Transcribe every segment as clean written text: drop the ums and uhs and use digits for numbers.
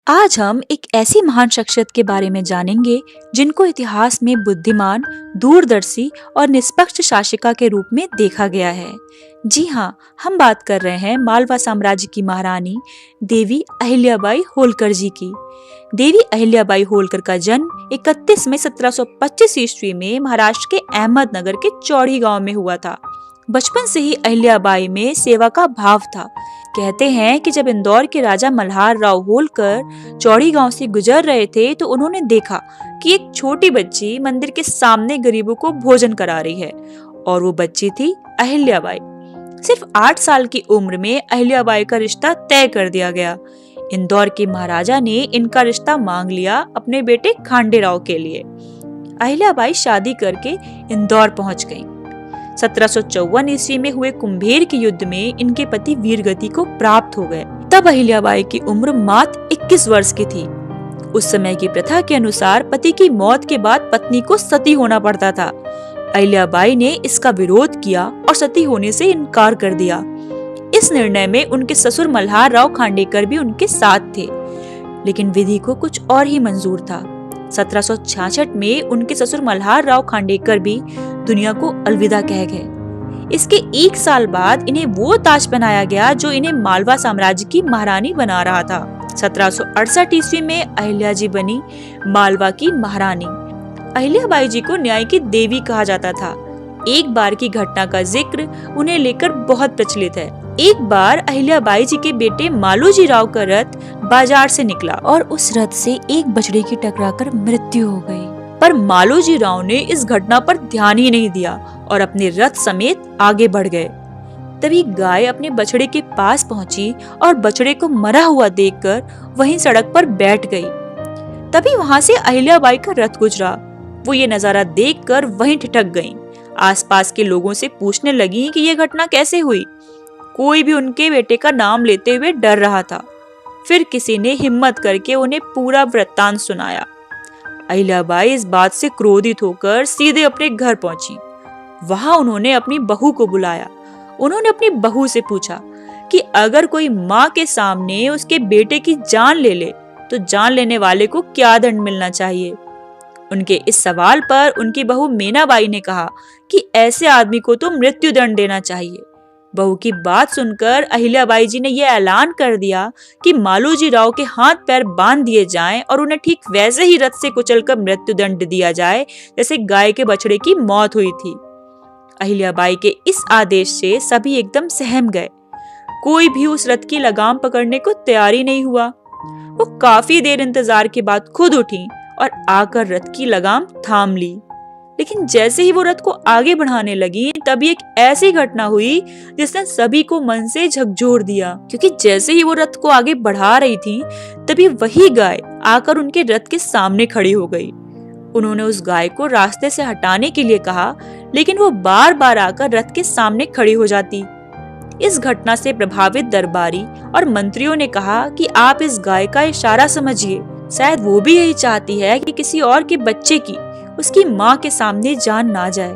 आज हम एक ऐसी महान शख्सियत के बारे में जानेंगे जिनको इतिहास में बुद्धिमान, दूरदर्शी और निष्पक्ष शासिका के रूप में देखा गया है। जी हाँ, हम बात कर रहे हैं मालवा साम्राज्य की महारानी देवी अहिल्याबाई होलकर जी की। देवी अहिल्याबाई होलकर का जन्म 31 मई 1725 ईस्वी में महाराष्ट्र के अहमदनगर के चौड़ी गांव में हुआ था। बचपन से ही अहिल्याबाई में सेवा का भाव था। कहते हैं कि जब इंदौर के राजा मल्हार राव होलकर चौड़ी गांव से गुजर रहे थे तो उन्होंने देखा कि एक छोटी बच्ची मंदिर के सामने गरीबों को भोजन करा रही है और वो बच्ची थी अहिल्याबाई। सिर्फ 8 साल की उम्र में अहिल्याबाई का रिश्ता तय कर दिया गया। इंदौर के महाराजा ने इनका रिश्ता मांग लिया अपने बेटे खांडेराव के लिए। अहिल्याबाई शादी करके इंदौर पहुंच गईं। 1754 ईस्वी में हुए कुंभेर के युद्ध में इनके पति वीरगति को प्राप्त हो गए। तब अहिल्याबाई की उम्र मात्र 21 वर्ष की थी। उस समय की प्रथा के अनुसार पति की मौत के बाद पत्नी को सती होना पड़ता था। अहिल्याबाई ने इसका विरोध किया और सती होने से इनकार कर दिया। इस निर्णय में उनके ससुर मल्हार राव खांडेकर भी उनके साथ थे, लेकिन विधि को कुछ और ही मंजूर था। 1766 में उनके ससुर मल्हार राव खांडेकर भी दुनिया को अलविदा कह गए। इसके 1 साल बाद इन्हें वो ताज पहनाया गया जो इन्हें मालवा साम्राज्य की महारानी बना रहा था। 1768 ईस्वी में अहिल्या जी बनी मालवा की महारानी। अहिल्याबाई जी को न्याय की देवी कहा जाता था। एक बार की घटना का जिक्र उन्हें लेकर बहुत प्रचलित है। एक बार अहिल्याबाई जी के बेटे मालोजी राव का रथ बाजार से निकला और उस रथ से एक बछड़े की टकराकर मृत्यु हो गई। पर मालोजी राव ने इस घटना पर ध्यान ही नहीं दिया और अपने रथ समेत आगे बढ़ गए। तभी गाय अपने बछड़े के पास पहुंची और बछड़े को मरा हुआ देखकर वहीं सड़क पर बैठ गई। तभी वहां से अहिल्याबाई का रथ गुजरा। वो ये नजारा देखकर वहीं ठिठक गईं। आसपास के लोगों से पूछने लगी कि ये घटना कैसे हुई। कोई भी उनके बेटे का नाम लेते हुए डर रहा था। फिर किसी ने हिम्मत करके उन्हें पूरा वृत्तांत सुनाया। अहिल्याबाई इस बात से क्रोधित होकर सीधे अपने घर पहुंची। वहां उन्होंने अपनी बहू को बुलाया। उन्होंने अपनी बहू से पूछा कि अगर कोई माँ के सामने उसके बेटे की जान ले ले तो जान लेने वाले को क्या दंड मिलना चाहिए। उनके इस सवाल पर उनकी बहू मीनाबाई ने कहा कि ऐसे आदमी को तो मृत्यु दंड देना चाहिए। बहू की बात सुनकर अहिल्याबाई जी ने यह ऐलान कर दिया कि मालोजी राव के हाथ पैर बांध दिए जाएं और उन्हें ठीक वैसे ही रथ से कुचलकर मृत्यु दंड दिया जाए जैसे गाय के बछड़े की मौत हुई थी। अहिल्याबाई के इस आदेश से सभी एकदम सहम गए। कोई भी उस रथ की लगाम पकड़ने को तैयार ही नहीं हुआ। वो काफी देर इंतजार के बाद खुद उठी और आकर रथ की लगाम थाम ली। लेकिन जैसे ही वो रथ को आगे बढ़ाने लगी तभी एक ऐसी घटना हुई जिसने सभी को मन से झकझोर दिया, क्योंकि जैसे ही वो रथ को आगे बढ़ा रही थी तभी वही गाय आकर उनके रथ के सामने खड़ी हो गई। उन्होंने उस गाय को रास्ते से हटाने के लिए कहा, लेकिन वो बार बार आकर रथ के सामने खड़ी हो जाती। इस घटना से प्रभावित दरबारी और मंत्रियों ने कहा कि आप इस गाय का इशारा समझिए, शायद वो भी यही चाहती है कि किसी और के बच्चे की उसकी माँ के सामने जान ना जाए।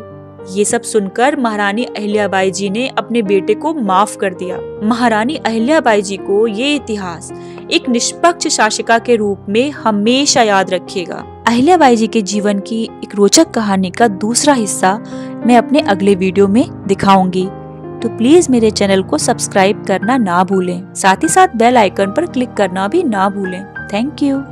ये सब सुनकर महारानी अहिल्याबाई जी ने अपने बेटे को माफ कर दिया। महारानी अहिल्याबाई जी को ये इतिहास एक निष्पक्ष शासिका के रूप में हमेशा याद रखेगा। अहिल्याबाई जी के जीवन की एक रोचक कहानी का दूसरा हिस्सा मैं अपने अगले वीडियो में दिखाऊंगी, तो प्लीज मेरे चैनल को सब्सक्राइब करना ना भूलें। साथ ही साथ बेल आइकन पर क्लिक करना भी ना भूलें। Thank you.